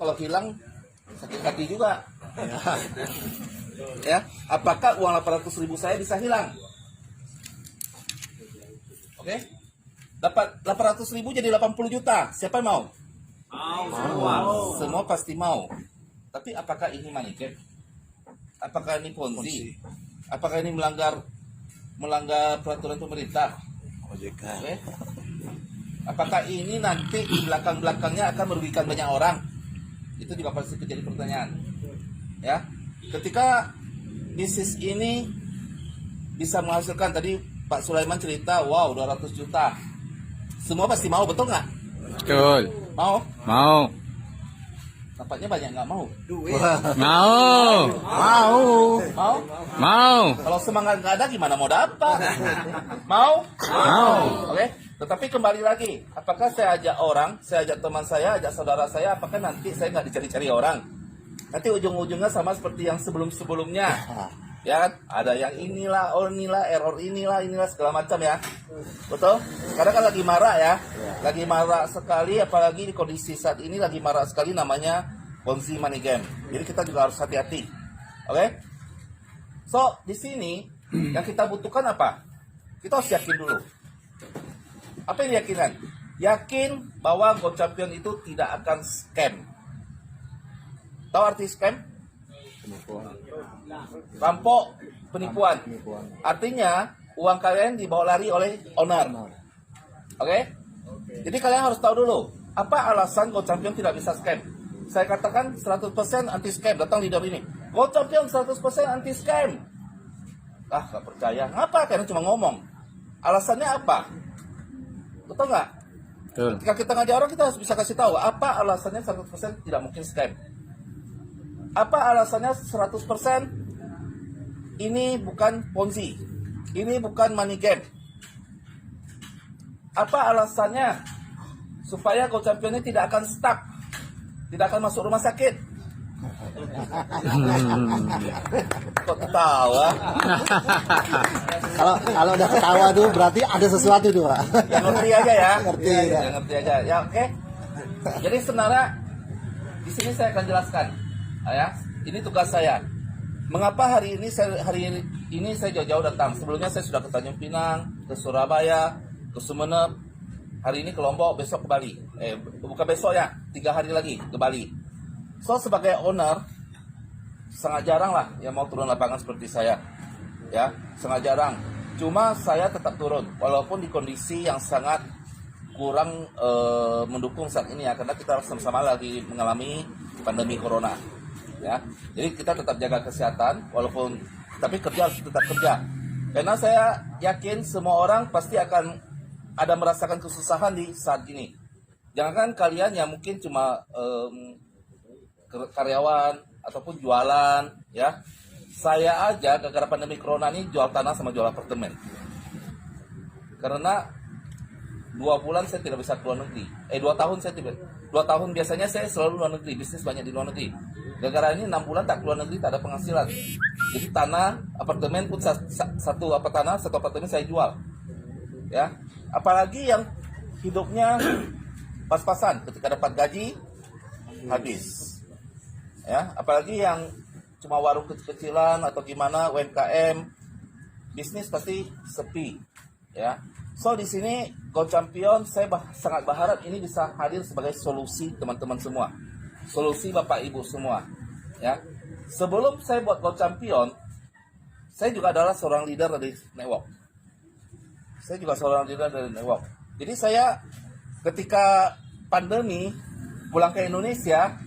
kalau hilang sakit hati juga. Ya, apakah uang 800.000 saya bisa hilang? Oke, dapat 800.000 jadi 80 juta. Siapa yang mau? Semua pasti mau. Tapi apakah ini money game? Apakah ini Ponzi? Apakah ini melanggar peraturan pemerintah? OJK. Oke. Apakah ini nanti di belakang-belakangnya akan merugikan banyak orang? Itu juga pasti menjadi pertanyaan. Ya, ketika bisnis ini bisa menghasilkan, tadi Pak Sulaiman cerita, wow 200 juta. Semua pasti mau, betul nggak? Betul. Mau? Mau. Tampaknya banyak nggak mau. Mau. Mau. Mau? Mau. Kalau semangat nggak ada, gimana mau dapat? Mau? Mau. Oke. Tetapi kembali lagi, apakah saya ajak orang, saya ajak teman saya, ajak saudara saya, apakah nanti saya nggak dicari-cari orang? Nanti ujung-ujungnya sama seperti yang sebelum-sebelumnya. Ya kan? Ada yang inilah, error inilah segala macam ya. Betul? Sekarang kan lagi marak ya. Lagi marak sekali, apalagi di kondisi saat ini lagi marak sekali namanya Ponzi money game. Jadi kita juga harus hati-hati. Oke? So, di sini yang kita butuhkan apa? Kita harus yakin dulu. Apa yang diyakinkan? Yakin bahwa Go Champion itu tidak akan scam. Tahu arti scam? Rampok, penipuan. Artinya uang kalian dibawa lari oleh owner. Oke? Jadi kalian harus tahu dulu, apa alasan Go Champion tidak bisa scam? Saya katakan 100% anti scam, datang leader ini. Go Champion 100% anti scam. Ah, gak percaya. Ngapa? Karena cuma ngomong. Alasannya apa? Betul nggak? Betul. Ketika kita ngajak orang, kita harus bisa kasih tahu apa alasannya 100% tidak mungkin scam. Apa alasannya 100% ini bukan Ponzi, ini bukan money game. Apa alasannya supaya Go Champion ini tidak akan stuck, tidak akan masuk rumah sakit? Kok ketawa? Kalau udah ketawa tuh berarti ada sesuatu tuh, Pak. Yang ngerti aja ya. Ngerti, Ya, ya. yang ngerti aja. Ya, oke. Jadi sebenarnya di sini saya akan jelaskan. Ya, ini tugas saya. Mengapa hari ini saya jauh-jauh datang? Sebelumnya saya sudah ke Tanjung Pinang, ke Surabaya, ke Sumeneb. Hari ini ke Lombok, besok ke Bali. Bukan besok ya, 3 hari lagi ke Bali. So, sebagai owner, sangat jarang lah yang mau turun lapangan seperti saya. Ya, sangat jarang. Cuma saya tetap turun, walaupun di kondisi yang sangat kurang mendukung saat ini ya, karena kita sama-sama lagi mengalami pandemi corona. Ya, jadi kita tetap jaga kesehatan, walaupun tapi kerja harus tetap kerja. Karena saya yakin semua orang pasti akan ada merasakan kesusahan di saat ini. Jangan kalian yang mungkin cuma karyawan ataupun jualan, ya. Saya aja gara-gara pandemi corona ini jual tanah sama jual apartemen. Karena 2 bulan saya tidak bisa keluar negeri. 2 tahun saya tidak. 2 tahun biasanya saya selalu luar negeri, bisnis banyak di luar negeri. Gara-gara ini 6 bulan tak keluar negeri, tak ada penghasilan. Jadi tanah, apartemen pun satu apartemen saya jual. Ya, apalagi yang hidupnya pas-pasan, ketika dapat gaji habis. Ya, apalagi yang cuma warung kecil-kecilan atau gimana UMKM, bisnis pasti sepi. Ya, so di sini Go Champion saya sangat berharap ini bisa hadir sebagai solusi teman-teman semua, solusi bapak ibu semua. Ya, sebelum saya buat Go Champion, saya juga adalah seorang leader dari network. Jadi saya ketika pandemi pulang ke Indonesia,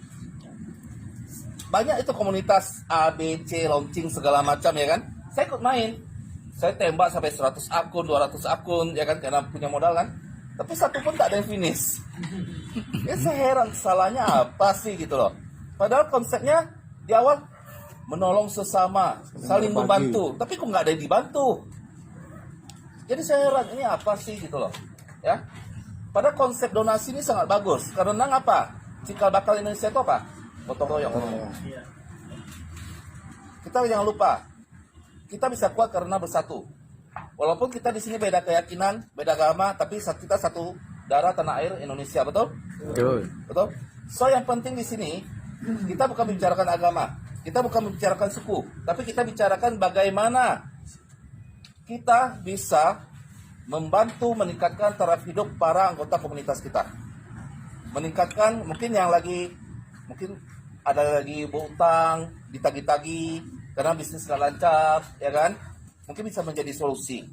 banyak itu komunitas A, B, C, launching segala macam ya kan. Saya ikut main. Saya tembak sampai 100 akun, 200 akun ya kan, karena punya modal kan. Tapi satu pun tak ada yang finish. Ya saya heran, salahnya apa sih gitu loh. Padahal konsepnya di awal menolong sesama, saling membantu. Tapi kok nggak ada yang dibantu. Jadi saya heran, ini apa sih gitu loh. Ya. Pada konsep donasi ini sangat bagus. Karena apa? Cikal bakal Indonesia itu apa? Gotong royong. Kita jangan lupa, kita bisa kuat karena bersatu. Walaupun kita di sini beda keyakinan, beda agama, tapi kita satu darah tanah air Indonesia, betul? Betul. Betul. So yang penting di sini kita bukan membicarakan agama, kita bukan membicarakan suku, tapi kita bicarakan bagaimana kita bisa membantu meningkatkan taraf hidup para anggota komunitas kita. Meningkatkan mungkin ada lagi berutang, ditagi-tagi karena bisnis nggak lancar, ya kan? Mungkin bisa menjadi solusi.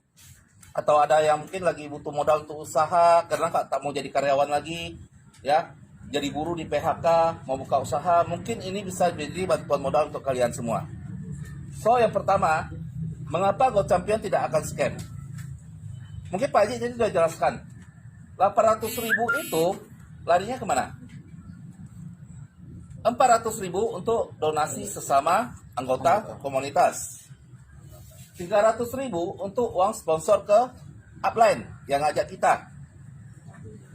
Atau ada yang mungkin lagi butuh modal untuk usaha karena tak mau jadi karyawan lagi, ya, jadi buruh di PHK, mau buka usaha, mungkin ini bisa jadi bantuan modal untuk kalian semua. So yang pertama, mengapa Go Champion tidak akan scam? Mungkin Pak Haji jadi sudah jelaskan, 800.000 itu larinya kemana? 400.000 untuk donasi sesama anggota komunitas. 300.000 untuk uang sponsor ke upline yang ngajak kita,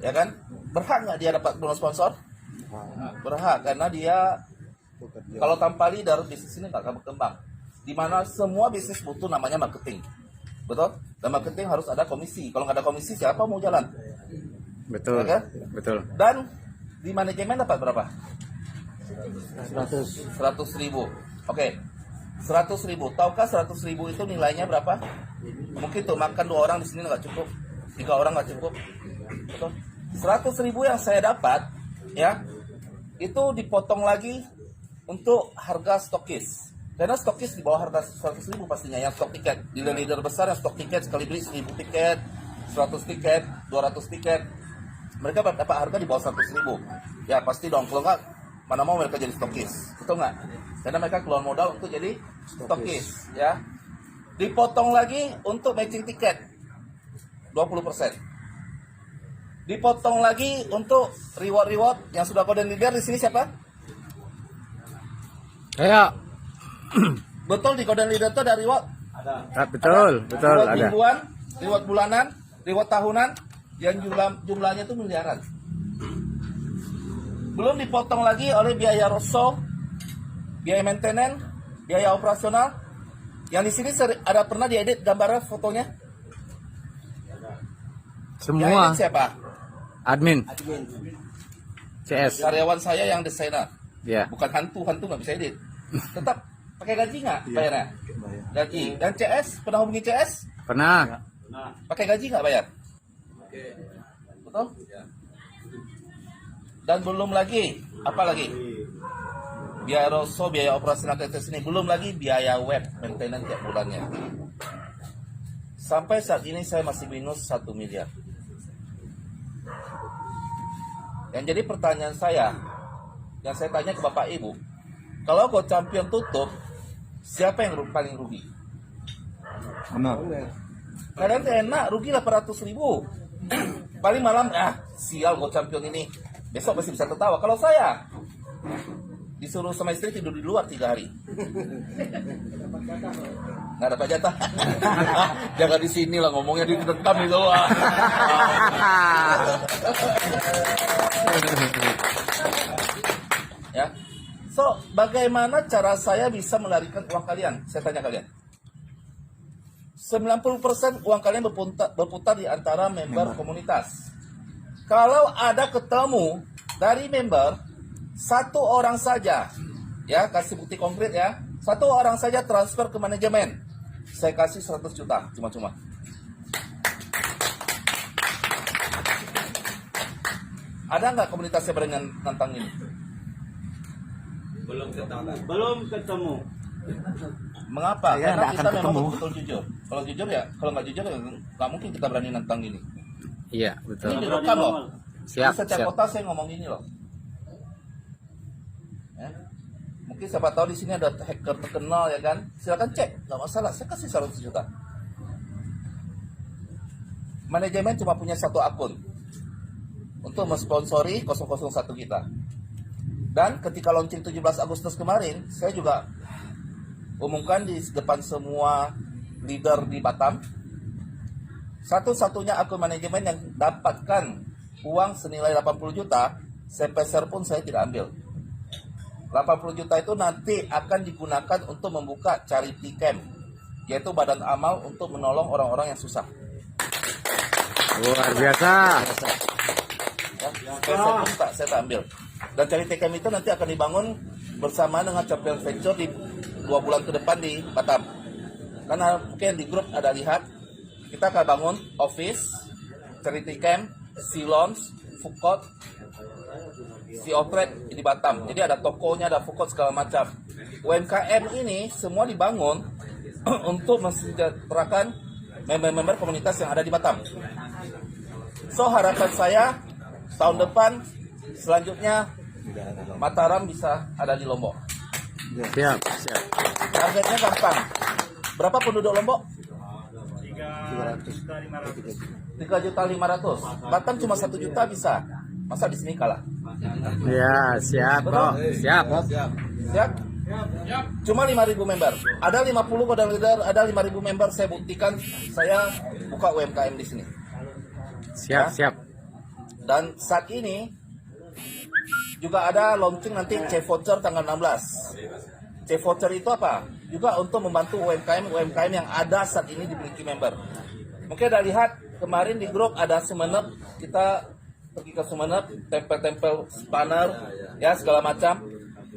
ya kan? Berhak nggak dia dapat bonus sponsor? Berhak, karena dia kalau tanpa leader bisnis ini nggak akan berkembang. Dimana semua bisnis butuh namanya marketing, betul? Dan marketing harus ada komisi. Kalau nggak ada komisi siapa mau jalan? Betul. Ya kan? Betul. Dan di manajemen dapat berapa? 100. 100.000. Oke. 100.000. Tahukah 100.000 itu nilainya berapa? Mungkin untuk makan 2 orang di sini nggak cukup, 3 orang nggak cukup. Betul? 100.000 yang saya dapat, ya, itu dipotong lagi untuk harga stokis. Karena stokis di bawah harga 100.000 pastinya, yang stok tiket. Dealer-dealer besar yang stok tiket sekali beli 1.000 tiket, 100 tiket, 200 tiket. Mereka dapat harga di bawah 100.000. Ya pasti dong, kalau nggak mana mau mereka jadi stokis, betul nggak? Karena mereka keluar modal untuk jadi stokis, ya. Dipotong lagi untuk matching tiket 20%. Dipotong lagi untuk reward yang sudah golden leader di sini siapa? Kayak. Betul, di golden leader itu ada reward. Betul, betul Reward ada. mingguan, reward bulanan, reward tahunan, yang jumlahnya itu miliaran. Belum dipotong lagi oleh biaya rosso, biaya maintenance, biaya operasional. Yang di sini ada pernah diedit gambarnya, fotonya? Yang Semua edit siapa? admin. CS. Karyawan saya yang desainer. Ya. Bukan hantu nggak bisa edit. Tetap pakai gaji nggak bayarnya? Gaji. Dan CS, pernah hubungi CS? Pernah. Pakai gaji nggak bayar? Betul? Dan belum lagi, apa lagi? Biaya rosso, biaya operasional kita sini, belum lagi biaya web maintenance tiap bulannya. Sampai saat ini saya masih minus 1 miliar. Yang jadi pertanyaan saya, yang saya tanya ke Bapak Ibu, kalau Go Champion tutup, siapa yang paling rugi? Benar. Kalian enak, rugi 800.000. Paling malam, sial Go Champion ini. Besok masih bisa tertawa. Kalau saya disuruh sama istri tidur di luar 3 hari, nggak dapat jatah. Jangan di sini lah ngomongnya, di rekam itu. Ya. So, bagaimana cara saya bisa melarikan uang kalian? Saya tanya kalian. 90% uang kalian berputar di antara member komunitas. Kalau ada ketemu dari member 1 orang saja, ya, kasih bukti konkret ya, 1 orang saja transfer ke manajemen, saya kasih 100 juta cuma-cuma. Ada nggak komunitas yang berani nantang ini? Belum ketemu. Mengapa? Ya, Karena nggak kita akan memang ketemu. betul jujur. Kalau jujur ya, kalau nggak jujur ya nggak mungkin kita berani nantang ini. Iya, Ini betul. direkam loh. Siap, Di setiap siap. kota saya ngomong gini loh. Ya. Mungkin siapa tahu di sini ada hacker terkenal ya kan. Silakan cek, nggak masalah. Saya kasih 100 juta. Manajemen cuma punya 1 akun untuk mensponsori 001 kita. Dan ketika launching 17 Agustus kemarin, saya juga umumkan di depan semua leader di Batam, satu-satunya akun manajemen yang dapatkan uang senilai 80 juta, sepeser pun saya tidak ambil. 80 juta itu nanti akan digunakan untuk membuka charity camp, yaitu badan amal untuk menolong orang-orang yang susah. Luar biasa. Ya, sepeser pun saya tak ambil. Dan charity camp itu nanti akan dibangun bersama dengan Champion Venture di 2 bulan ke depan di Batam. Karena mungkin di grup ada lihat, kita akan bangun office, charity camp, sea lounge, food court, sea outlet di Batam. Jadi ada tokonya, ada food court segala macam. UMKM ini semua dibangun untuk mensejahterakan member-member komunitas yang ada di Batam. So harapan saya tahun depan selanjutnya Mataram bisa ada di Lombok. Siap, siap. Targetnya gampang. Berapa penduduk Lombok? 3.500.000. Batam cuma 1 juta bisa. Masa di sini kalah? Ya, siap, Bro. Siap. Siap? Cuma 5.000 member. Ada 50 kode leader, ada 5.000 member. Saya buktikan saya buka UMKM di sini. Siap, siap. Dan saat ini juga ada launching nanti C-Voucher tanggal 16. C-Voucher itu apa? Juga untuk membantu UMKM yang ada saat ini dimiliki member. Mungkin ada lihat kemarin di grup ada Sumenep, kita pergi ke Sumenep, tempel-tempel spanner, ya segala macam.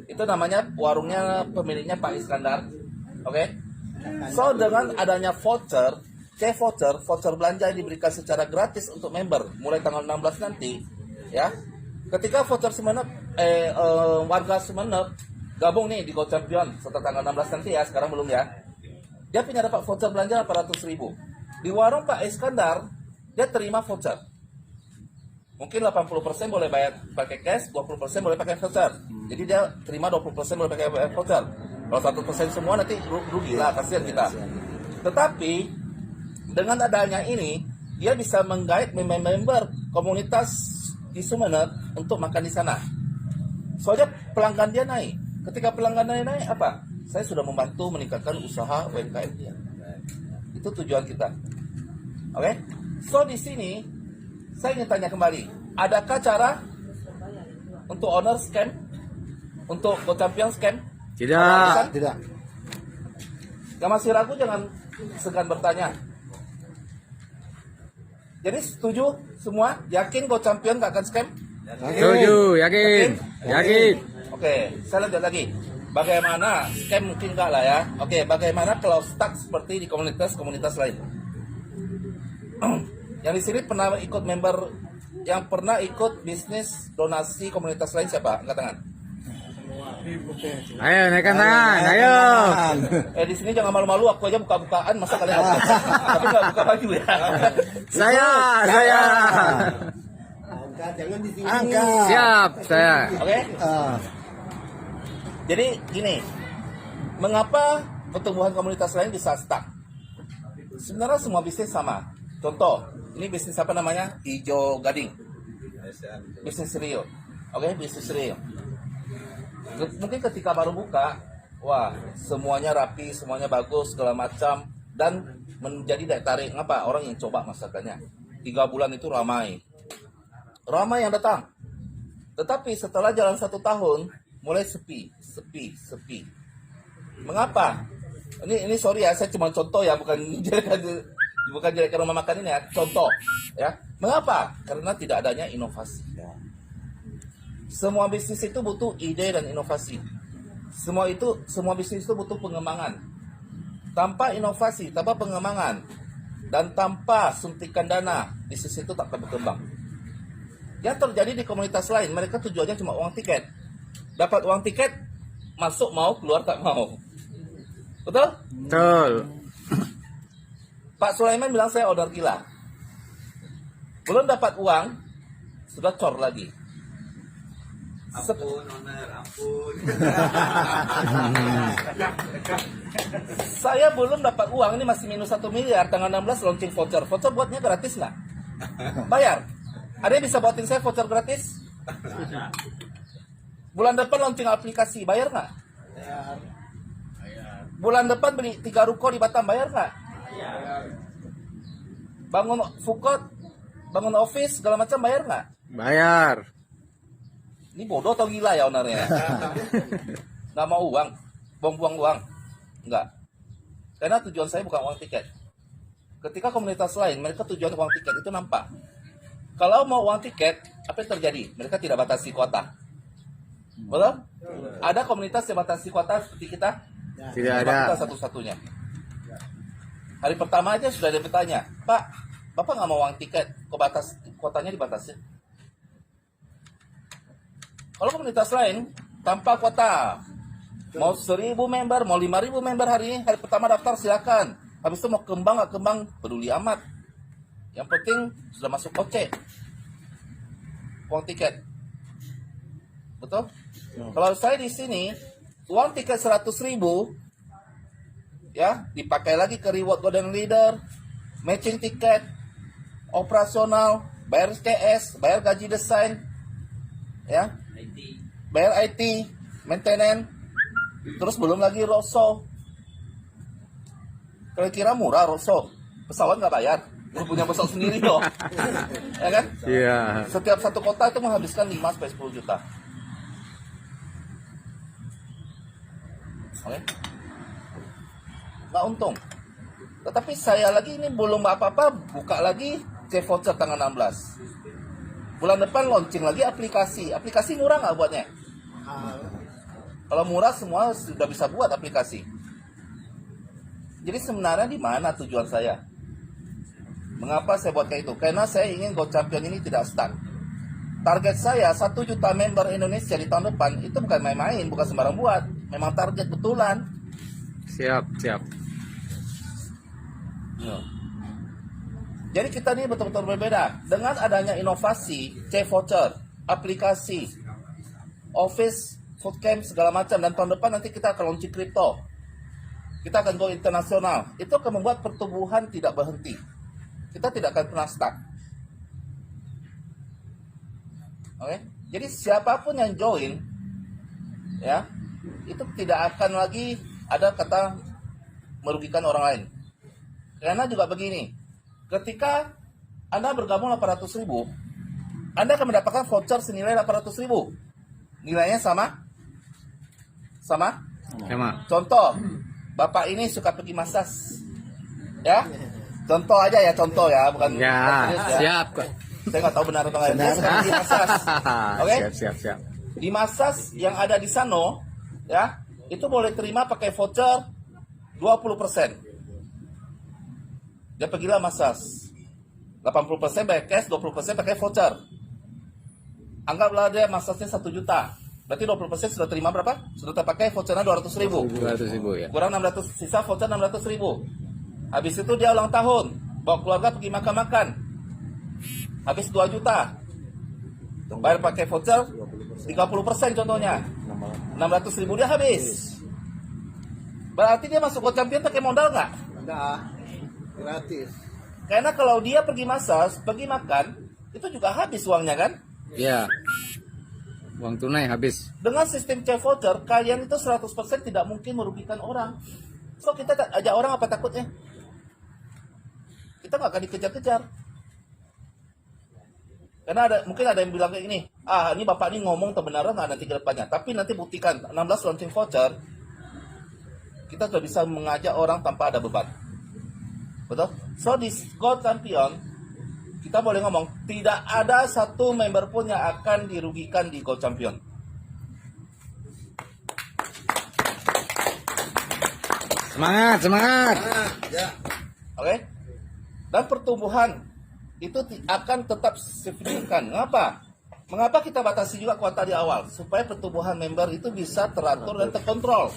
Itu namanya warungnya pemiliknya Pak Iskandar. Oke? So dengan adanya voucher, C-Voucher, voucher belanja yang diberikan secara gratis untuk member mulai tanggal 16 nanti, ya. Ketika voucher Sumenep, warga Sumenep gabung nih di Go Champion setelah tanggal 16 nanti ya, sekarang belum ya. Dia punya dapat voucher belanja 800.000. Di warung Pak Iskandar, dia terima voucher. Mungkin 80% boleh bayar pakai cash, 20% boleh pakai voucher. Jadi dia terima 20% boleh pakai voucher. Kalau 1% semua nanti rugi lah, kasihan kita. Tetapi dengan adanya ini, dia bisa menggait member komunitas di Sumenep untuk makan di sana. Soalnya pelanggan dia naik. Ketika pelanggan dia naik, apa? Saya sudah membantu meningkatkan usaha UMKM dia. Itu tujuan kita. Oke? So di sini saya ingin tanya kembali, adakah cara untuk owner scam, untuk Go Champion scam? Tidak. Tidak. Yang masih ragu jangan segan bertanya. Jadi setuju semua? Yakin Go Champion gak akan scam? Setuju, yakin. Yakin. Oke, saya lanjut lagi. Bagaimana scam mungkin enggak lah ya. Oke, bagaimana kalau stuck seperti di komunitas-komunitas lain? Yang di sini pernah ikut member, yang pernah ikut bisnis donasi komunitas lain siapa? Angkat tangan. Ayo, naikkan tangan. Ayo. Di sini jangan malu-malu, aku aja buka-bukaan, masa kalian nggak buka? Tapi nggak buka baju ya. Saya. Angkat. Siap, saya. Oke. Jadi gini, mengapa pertumbuhan komunitas lain bisa stuck? Sebenarnya semua bisnis sama. Contoh, ini bisnis apa namanya? Ijo Gading. Bisnis Rio. Oke, bisnis Rio. Mungkin ketika baru buka, wah, semuanya rapi, semuanya bagus, segala macam, dan menjadi daya tarik. Ngapa? Orang yang coba masakannya. 3 bulan itu ramai. Ramai yang datang. Tetapi setelah jalan 1 tahun, mulai sepi. Mengapa? Ini sorry ya, saya cuma contoh ya, bukan jelekan rumah makan ini ya, contoh ya. Mengapa? Karena tidak adanya inovasi. Semua bisnis itu butuh ide dan inovasi. Semua bisnis itu butuh pengembangan. Tanpa inovasi, tanpa pengembangan, dan tanpa suntikan dana, bisnis itu tak akan berkembang. Yang terjadi di komunitas lain, mereka tujuannya cuma uang tiket. Dapat uang tiket, masuk mau, keluar tak mau. Betul? Betul. Pak Sulaiman bilang saya order gila. Belum dapat uang, sudah cor lagi. Ampun, owner, ampun. Saya belum dapat uang, ini masih minus 1 miliar, tanggal 16 launching voucher. Voucher buatnya gratis nggak? Bayar. Ada yang bisa buatin saya voucher gratis? Bulan depan launching aplikasi, bayar nggak? Bulan depan beli 3 ruko di Batam, bayar nggak? Bangun food court, bangun office, segala macam, bayar nggak? Bayar. Ini bodoh atau gila ya ownernya? Nggak mau uang, buang-buang uang. Nggak. Karena tujuan saya bukan uang tiket. Ketika komunitas lain, mereka tujuan uang tiket itu nampak. Kalau mau uang tiket, apa yang terjadi? Mereka tidak batasi kuota. Betul? Ada komunitas yang batasi kuota seperti kita? Tidak Cuma kita ada. satu-satunya. Hari pertama aja sudah ada yang bertanya, Pak, Bapak nggak mau uang tiket, kuotanya dibatasi. Kalau komunitas lain tanpa kuota, mau 1.000 member, mau 5.000 member hari ini, hari pertama daftar silakan. Habis itu mau kembang nggak kembang, peduli amat. Yang penting sudah masuk OC, uang tiket. Betul? Kalau saya di sini, uang tiket 100.000, ya dipakai lagi ke reward golden leader, matching tiket, operasional, bayar CS, bayar gaji desain, ya, bayar IT, maintenance, terus belum lagi rosso. Kira-kira murah rosso, pesawat nggak bayar, lu punya pesawat sendiri loh, ya kan? Iya. Setiap satu kota itu menghabiskan 5-10 juta. Oke? Nggak untung. Tetapi saya lagi ini belum apa-apa, buka lagi C-Voucher tanggal 16. Bulan depan launching lagi aplikasi. Aplikasi murah nggak buatnya? Kalau murah semua sudah bisa buat aplikasi. Jadi sebenarnya di mana tujuan saya? Mengapa saya buat kayak itu? Karena saya ingin Go Champion ini tidak stuck. Target saya 1 juta member Indonesia di tahun depan itu bukan main-main, bukan sembarang buat. Memang target betulan. Siap, siap. Jadi kita ini betul-betul berbeda. Dengan adanya inovasi, C-Voucher, aplikasi, Office, Foodcamp, segala macam. Dan tahun depan nanti kita akan launching crypto. Kita akan go internasional. Itu akan membuat pertumbuhan tidak berhenti. Kita tidak akan pernah stuck. Oke? Jadi siapapun yang join, ya, itu tidak akan lagi ada kata merugikan orang lain. Karena juga begini, ketika Anda bergabung 800.000, Anda akan mendapatkan voucher senilai 800.000. Nilainya sama? Sama? Sama. Contoh, Bapak ini suka pergi masas, ya? Contoh aja ya, contoh ya, bukan Ya, serius ya. siap kok. Saya nggak tahu benar atau enggak. Dia suka pergi masas, oke? Siap, siap, siap. Di masas yang ada di Sano, ya, itu boleh terima pakai voucher 20%. Dia pergilah masas. 80% pakai cash, 20% pakai voucher. Anggaplah dia masasnya 1 juta. Berarti 20% sudah terima berapa? Sudah terpakai vouchernya 200.000. 200.000 ya. Kurang 600, sisa voucher 600.000. Habis itu dia ulang tahun, bawa keluarga pergi makan-makan. Habis 2 juta. Bayar pakai voucher 30% contohnya. 600.000 dia habis. Berarti dia masuk Go Champion pakai modal nggak? Enggak. Gratis. Karena kalau dia pergi masas, pergi makan, itu juga habis uangnya kan? Iya. Uang tunai habis. Dengan sistem C-Voucher, kalian itu 100% tidak mungkin merugikan orang. So kita ajak orang apa takutnya? Kita nggak akan dikejar-kejar. Karena mungkin ada yang bilang kayak gini, ini bapak ini ngomong kebenaran nggak nanti ke depannya. Tapi nanti buktikan, 16 launching voucher, kita sudah bisa mengajak orang tanpa ada beban. Betul? So di Go Champion, kita boleh ngomong, tidak ada satu member pun yang akan dirugikan di Go Champion. Semangat, semangat. Ya. Oke? Dan pertumbuhan itu akan tetap signifikan. Mengapa? Mengapa kita batasi juga kuota di awal? Supaya pertumbuhan member itu bisa teratur dan terkontrol.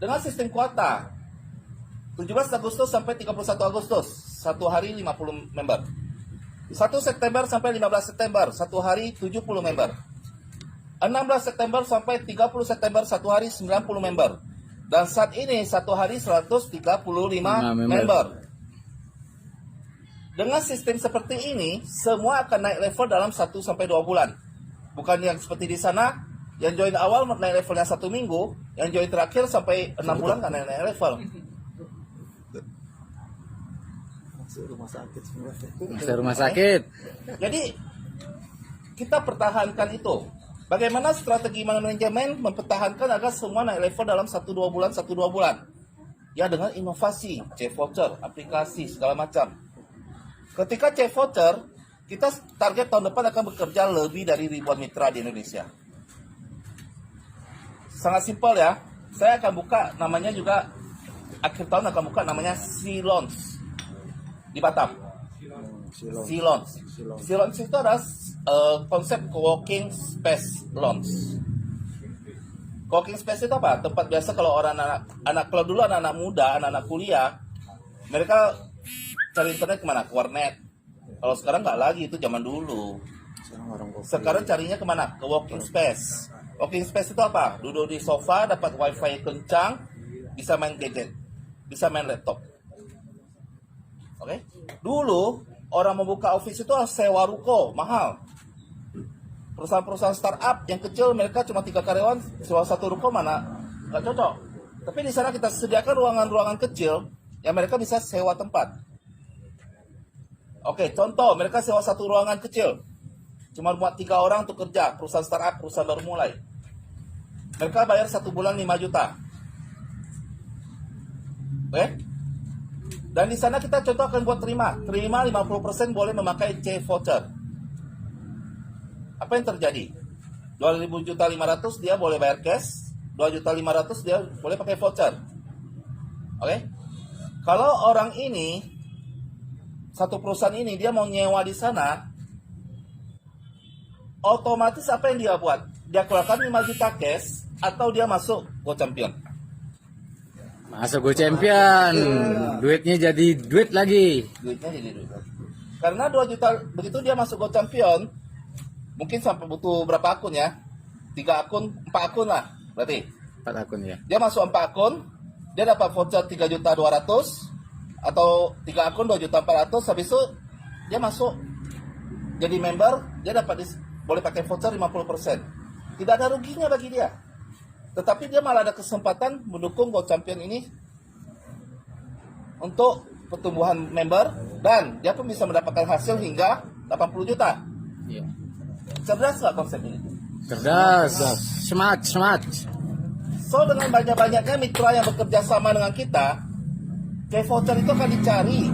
Dengan sistem kuota, 17 Agustus sampai 31 Agustus, satu hari 50 member. 1 September sampai 15 September, satu hari 70 member. 16 September sampai 30 September, satu hari 90 member. Dan saat ini satu hari 135 member. Dengan sistem seperti ini, semua akan naik level dalam 1 sampai 2 bulan. Bukan yang seperti di sana, yang join awal naik levelnya 1 minggu, yang join terakhir sampai 6 bulan kan naik level. Masuk rumah sakit. Jadi kita pertahankan itu. Bagaimana strategi manajemen mempertahankan agar semua naik level dalam 1-2 bulan, 1-2 bulan. Ya dengan inovasi, C-Voucher, aplikasi, segala macam. Ketika C-Voucher, kita target tahun depan akan bekerja lebih dari ribuan mitra di Indonesia. sangat simpel ya. Saya akan buka namanya juga akhir tahun akan buka namanya Sea Lounge di Batam. Sea Lounge. Sea Lounge itu adalah konsep co-working space lounge. Co-working space itu apa? Tempat biasa kalau orang anak kalau dulu anak-anak muda, anak-anak kuliah, mereka cari internet kemana? Ke warnet. Kalau sekarang nggak lagi, itu zaman dulu. Sekarang carinya kemana? Ke working space. Working space itu apa? Duduk di sofa, dapat wifi kencang, bisa main gadget, bisa main laptop. Oke? Dulu orang membuka office itu harus sewa ruko, mahal. Perusahaan-perusahaan startup yang kecil mereka cuma 3 karyawan, sewa 1 ruko mana? Nggak cocok. Tapi di sana kita sediakan ruangan-ruangan kecil yang mereka bisa sewa tempat. Oke, contoh mereka sewa 1 ruangan kecil. Cuma buat 3 orang untuk kerja, perusahaan startup, perusahaan baru mulai. Mereka bayar 1 bulan 5 juta. Oke? Dan di sana kita contoh akan buat terima 50% boleh memakai C voucher. Apa yang terjadi? 2.500.000 dia boleh bayar cash, 2.500.000 dia boleh pakai voucher. Oke? Kalau orang ini, satu perusahaan ini dia mau nyewa di sana, otomatis apa yang dia buat? Dia keluarkan 5 juta cash atau dia masuk Go Champion. Masuk Go Champion. Duitnya jadi duit lagi. Duitnya jadi duit. Karena 2 juta begitu dia masuk Go Champion, mungkin sampai butuh berapa akun ya? 3 akun, 4 akun lah berarti. 4 akun ya. Dia masuk 4 akun, dia dapat voucher 3.200.000 atau 3 akun 2.400.000, habis itu dia masuk jadi member, dia dapat boleh pakai voucher 50%. Tidak ada ruginya bagi dia. Tetapi dia malah ada kesempatan mendukung Go Champion ini untuk pertumbuhan member dan dia pun bisa mendapatkan hasil hingga 80 juta. Iya. Cerdas nggak konsep ini? Cerdas. Smart. So dengan banyak-banyaknya mitra yang bekerja sama dengan kita, C-voucher itu akan dicari.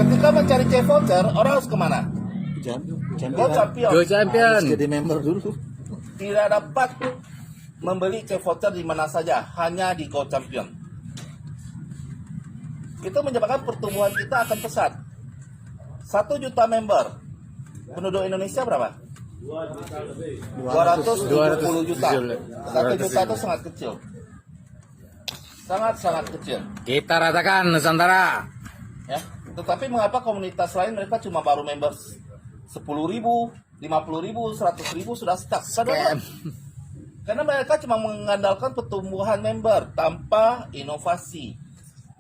Ketika mencari C-voucher, orang harus kemana? Go Champion. Go Champion. Harus jadi member dulu. Tidak dapat membeli C-voucher di mana saja, hanya di Go Champion. Itu menyebabkan pertumbuhan kita akan pesat. 1 juta member. Penduduk Indonesia berapa? 270 juta. 1 juta itu sangat kecil. Sangat kecil. Kita ratakan Nusantara. Ya. Tetapi mengapa komunitas lain mereka cuma baru members 10.000, 50.000, 100.000 sudah stuck? Scam. Karena mereka cuma mengandalkan pertumbuhan member tanpa inovasi.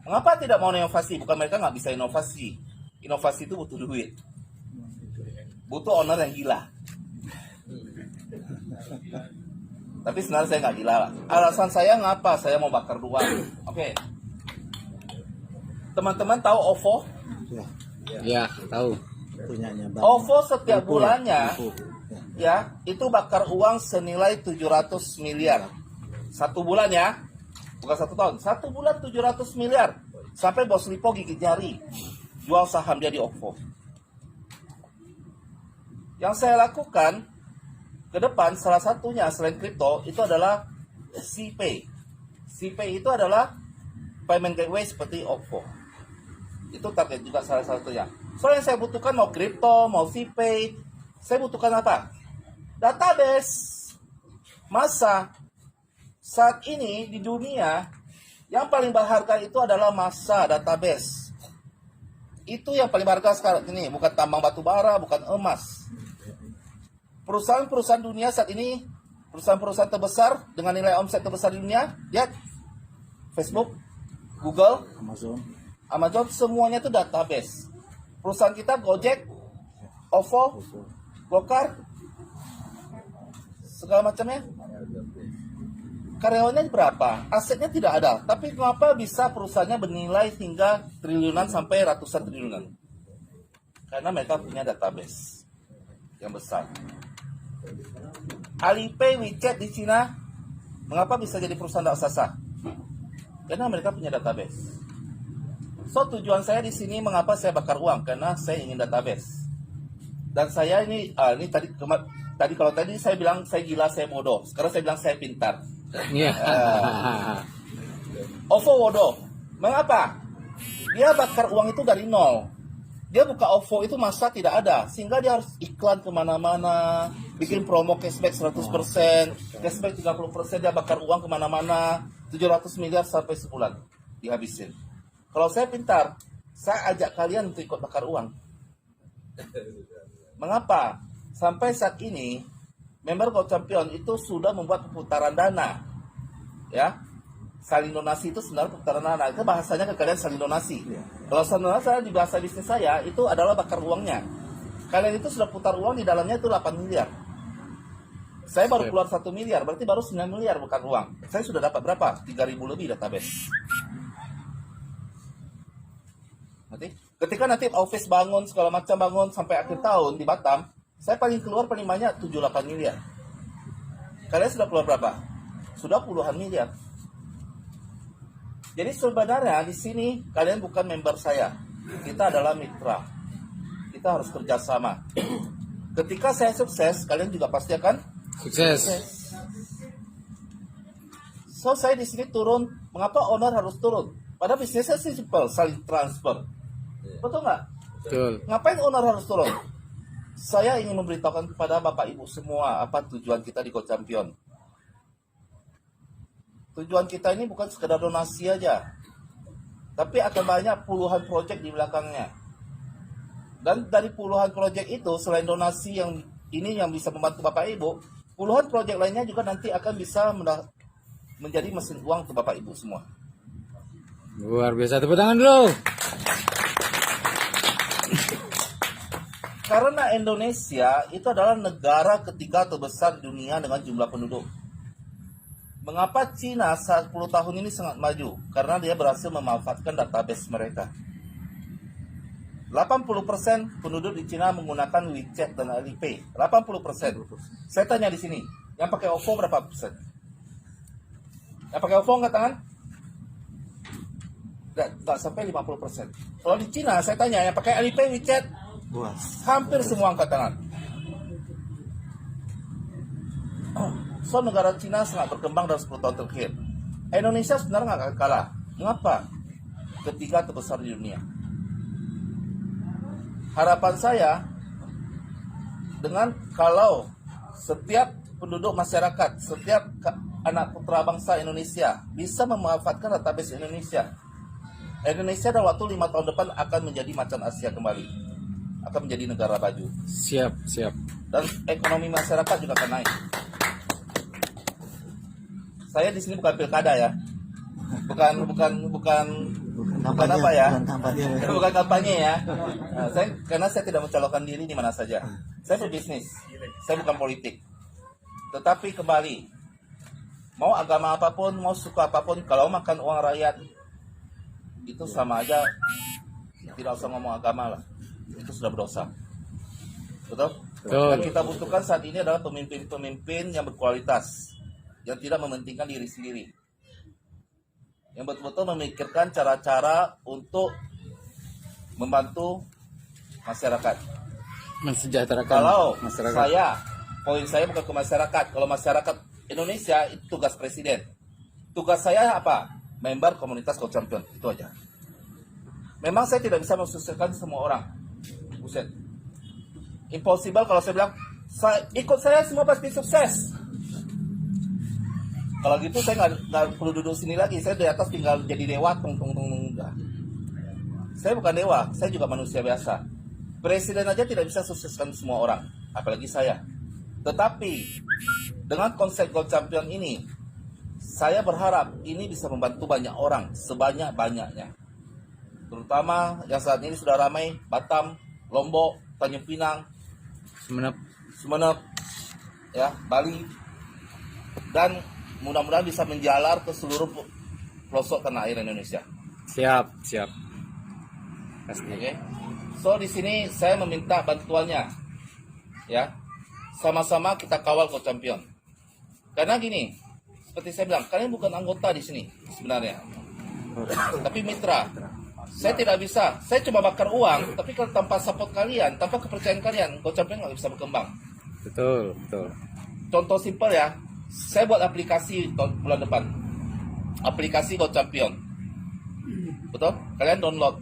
Mengapa tidak mau inovasi? Bukan mereka nggak bisa inovasi. Inovasi itu butuh duit. Butuh owner yang gila. Tapi sebenarnya saya nggak gila. Alasan saya ngapa? Saya mau bakar uang. Oke. Teman-teman tahu OVO? Ya, tahu. Punyanya Bang. OVO setiap bulannya Info. ya itu bakar uang senilai 700 miliar. 1 bulan ya. Bukan 1 tahun. 1 bulan 700 miliar. Sampai bos Lipo gigit jari. Jual saham dia di OVO. Yang saya lakukan ke depan salah satunya selain kripto itu adalah CPay. CPay itu adalah payment gateway seperti OVO. Itu target juga salah satunya. So yang saya butuhkan mau kripto, mau CPay, saya butuhkan apa? Database. Masa saat ini di dunia yang paling berharga itu adalah masa database. Itu yang paling berharga sekarang ini, bukan tambang batu bara, bukan emas. Perusahaan-perusahaan dunia saat ini, perusahaan-perusahaan terbesar dengan nilai omset terbesar di dunia, lihat Facebook, Google, Amazon, semuanya itu database. Perusahaan kita Gojek, OVO, Gokar, segala macamnya. Karyawannya berapa? Asetnya tidak ada. Tapi kenapa bisa perusahaannya bernilai hingga triliunan sampai ratusan triliunan? Karena mereka punya database yang besar. Alipay, WeChat di Cina, mengapa bisa jadi perusahaan raksasa? Karena mereka punya database. So tujuan saya di sini mengapa saya bakar uang? Karena saya ingin database. Dan saya ini tadi kalau tadi saya bilang saya gila, saya bodoh. Sekarang saya bilang saya pintar. Iya. OVO Wodo. Mengapa? Dia bakar uang itu dari nol. Dia buka OVO itu masa tidak ada, sehingga dia harus iklan kemana-mana, bikin promo cashback 100%, cashback 30%, dia bakar uang kemana-mana, 700 miliar sampai sebulan dihabisin. Kalau saya pintar, saya ajak kalian untuk ikut bakar uang. Mengapa? Sampai saat ini, member Go Champion itu sudah membuat pemutaran dana. Ya, saling donasi itu sebenarnya pemutaran dana. Itu bahasanya ke kalian saling donasi. Kalau sebenarnya saya di bahasa bisnis saya itu adalah bakar uangnya. Kalian itu sudah putar uang di dalamnya itu 8 miliar. Saya baru keluar 1 miliar, berarti baru 9 miliar bakar uang. Saya sudah dapat berapa? 3.000 lebih database. Ketika nanti office bangun, segala macam bangun sampai akhir tahun di Batam, saya paling keluar paling banyak 7-8 miliar. Kalian sudah keluar berapa? Sudah puluhan miliar. Jadi sebenarnya di sini kalian bukan member saya. Kita adalah mitra. Kita harus kerjasama. Ketika saya sukses, kalian juga pasti akan Sukses. So saya di sini turun. Mengapa owner harus turun? Padahal bisnisnya simple, saling transfer. Betul nggak? Betul. Ngapain owner harus turun? Saya ingin memberitahukan kepada Bapak Ibu semua apa tujuan kita di Go Champion. Tujuan kita ini bukan sekedar donasi aja, tapi akan banyak puluhan proyek di belakangnya. Dan dari puluhan proyek itu, selain donasi yang ini yang bisa membantu Bapak Ibu, puluhan proyek lainnya juga nanti akan bisa menjadi mesin uang untuk Bapak Ibu semua. Luar biasa, tepuk tangan dulu. Karena Indonesia itu adalah negara ketiga terbesar di dunia dengan jumlah penduduk. Mengapa Cina saat 10 tahun ini sangat maju? Karena dia berhasil memanfaatkan database mereka. 80% penduduk di Cina menggunakan WeChat dan Alipay. 80%. Saya tanya di sini, yang pakai OVO berapa persen? Yang pakai OVO angkat tangan? Tak sampai 50%. Kalau di Cina, saya tanya, yang pakai Alipay, WeChat, hampir semua angkat tangan. So, negara Cina sangat berkembang dalam 10 tahun terakhir. Indonesia sebenarnya nggak akan kalah. Mengapa? Ketiga terbesar di dunia. Harapan saya, dengan kalau setiap penduduk masyarakat, setiap anak putra bangsa Indonesia bisa memanfaatkan database Indonesia, Indonesia dalam waktu 5 tahun depan akan menjadi macan Asia kembali, akan menjadi negara maju. Siap, siap. Dan ekonomi masyarakat juga akan naik. Saya di sini bukan pilkada ya, bukan apa ya, bukan kampanye ya. Nah, karena saya tidak mencalonkan diri di mana saja. Saya berbisnis, saya bukan politik. Tetapi kembali, mau agama apapun, mau suku apapun, kalau makan uang rakyat itu sama aja, tidak usah ngomong agama lah, itu sudah berdosa. Betul? Betul. Yang kita butuhkan saat ini adalah pemimpin-pemimpin yang berkualitas, yang tidak mementingkan diri sendiri, yang betul-betul memikirkan cara-cara untuk membantu masyarakat. Mensejahterakan Kalau masyarakat. poin saya bukan ke masyarakat. Kalau masyarakat Indonesia itu tugas presiden. Tugas saya apa? Member komunitas Go Champion, itu aja. Memang saya tidak bisa mensukseskan semua orang. Buset. Impossible kalau saya bilang, ikut saya semua pasti sukses. Kalau gitu saya nggak perlu duduk sini lagi. Saya di atas tinggal jadi dewa, enggak. Saya bukan dewa, saya juga manusia biasa. Presiden aja tidak bisa sukseskan semua orang, apalagi saya. Tetapi dengan konsep Go Champion ini, saya berharap ini bisa membantu banyak orang, sebanyak-banyaknya. Terutama yang saat ini sudah ramai, Batam, Lombok, Tanjung Pinang, Sumeneb, ya, Bali, dan mudah-mudahan bisa menjalar ke seluruh pelosok tanah air Indonesia. Siap, siap. Pasti. Oke. So di sini saya meminta bantuannya, ya, sama-sama kita kawal Go Champion. Karena gini, seperti saya bilang, kalian bukan anggota di sini sebenarnya, tapi mitra. Saya tidak bisa, saya cuma bakar uang, tapi kalau tanpa support kalian, tanpa kepercayaan kalian, Go Champion nggak bisa berkembang. Betul, betul. Contoh simpel ya, Saya buat aplikasi bulan depan. Aplikasi Go Champion. Betul? Kalian download.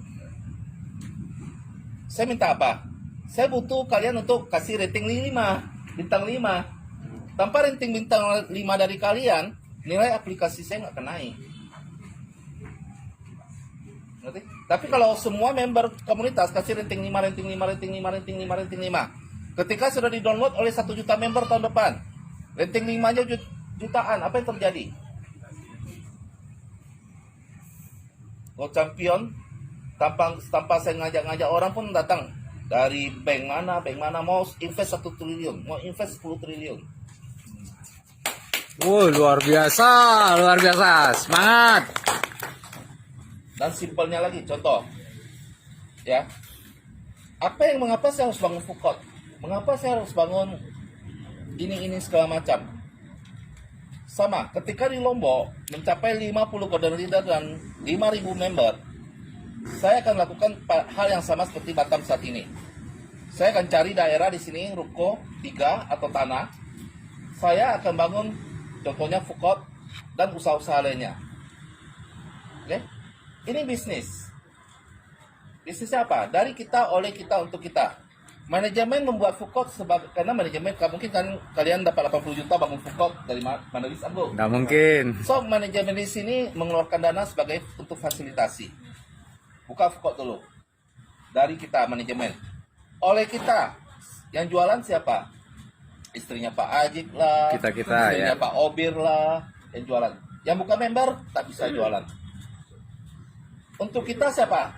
Saya minta apa? Saya butuh kalian untuk kasih rating 5, bintang 5. Tanpa rating bintang 5 dari kalian, nilai aplikasi saya nggak akan naik. Ngerti? Tapi kalau semua member komunitas kasih rating 5, rating 5, rating 5, rating 5, rating 5. Ketika sudah di-download oleh 1 juta member tahun depan, rating 5-nya jutaan, apa yang terjadi? Go Champion tanpa saya ngajak-ngajak orang pun datang dari bank mana mau invest 1 triliun, mau invest 10 triliun. Luar biasa, semangat. Dan simpelnya lagi, contoh, ya, mengapa saya harus bangun food court? Mengapa saya harus bangun ini segala macam? Sama, ketika di Lombok mencapai 50 koordinator leader dan 5.000 member, saya akan lakukan hal yang sama seperti Batam saat ini. Saya akan cari daerah di sini, ruko, 3 atau tanah. Saya akan bangun, contohnya food court dan usaha-usaha lainnya. Oke? Ini bisnis. Bisnisnya apa? Dari kita, oleh kita, untuk kita. Manajemen membuat food court karena manajemen mungkin kan kalian dapat 80 juta bangun food court dari mana bisa, Bro? Nggak mungkin. So, manajemen di sini mengeluarkan dana sebagai untuk fasilitasi. Buka food court dulu. Dari kita, manajemen. Oleh kita, yang jualan siapa? Istrinya Pak Ajik lah, Kita-kita, istrinya ya. Pak Obir lah, yang jualan. Yang bukan member, tak bisa jualan. Untuk kita siapa?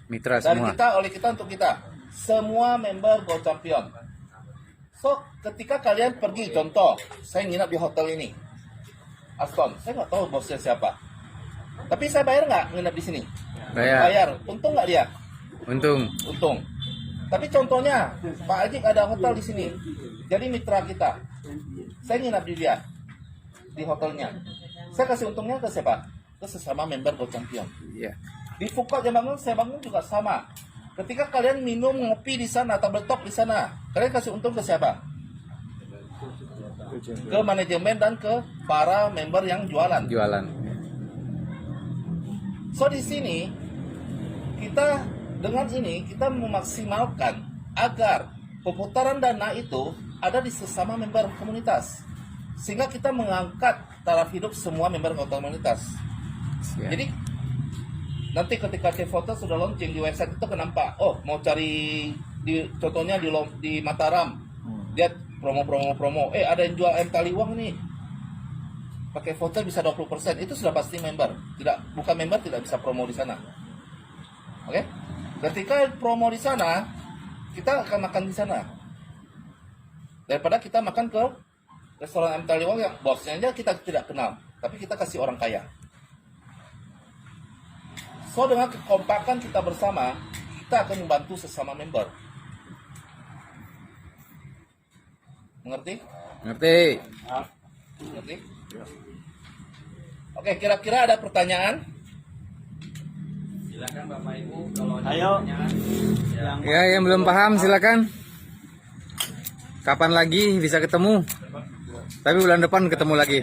Mitra Dari semua. kita, oleh kita, untuk kita. Semua member Go Champion. So, ketika kalian pergi, contoh, saya nginap di hotel ini. Aston, saya nggak tahu bosnya siapa. Tapi saya bayar nggak nginap di sini? Bayar. Untung nggak dia? Untung. Untung. Tapi contohnya, Pak Ajik ada hotel di sini. Jadi mitra kita. Saya nginap di dia. Di hotelnya. Saya kasih untungnya ke siapa? Ke sesama member Go Champion. Iya. Di food court yang bangun, saya bangun juga sama. Ketika kalian minum, ngopi di sana, atau bertok di sana, kalian kasih untung ke siapa? Ke manajemen dan ke para member yang jualan. So, di sini, dengan ini, kita memaksimalkan agar pemutaran dana itu ada di sesama member komunitas. Sehingga kita mengangkat taraf hidup semua member komunitas. Siap. Jadi nanti ketika K-Foto sudah launching di website itu kenapa? Oh, mau cari contohnya di Mataram. Dia promo. Ada yang jual ayam taliwang nih. Pakai voucher bisa 20%. Itu sudah pasti member. Bukan member tidak bisa promo di sana. Oke? Ketika promo di sana, kita akan makan di sana. Daripada kita makan ke restoran ayam taliwang yang bosnya aja kita tidak kenal, tapi kita kasih orang kaya. So, dengan kekompakan kita bersama, kita akan membantu sesama member. Mengerti? Mengerti? Oke, kira-kira ada pertanyaan? Silakan Bapak Ibu kalau ada Ayo. pertanyaan. Ya, yang belum paham silakan. Kapan lagi bisa ketemu? Tapi bulan depan ketemu lagi.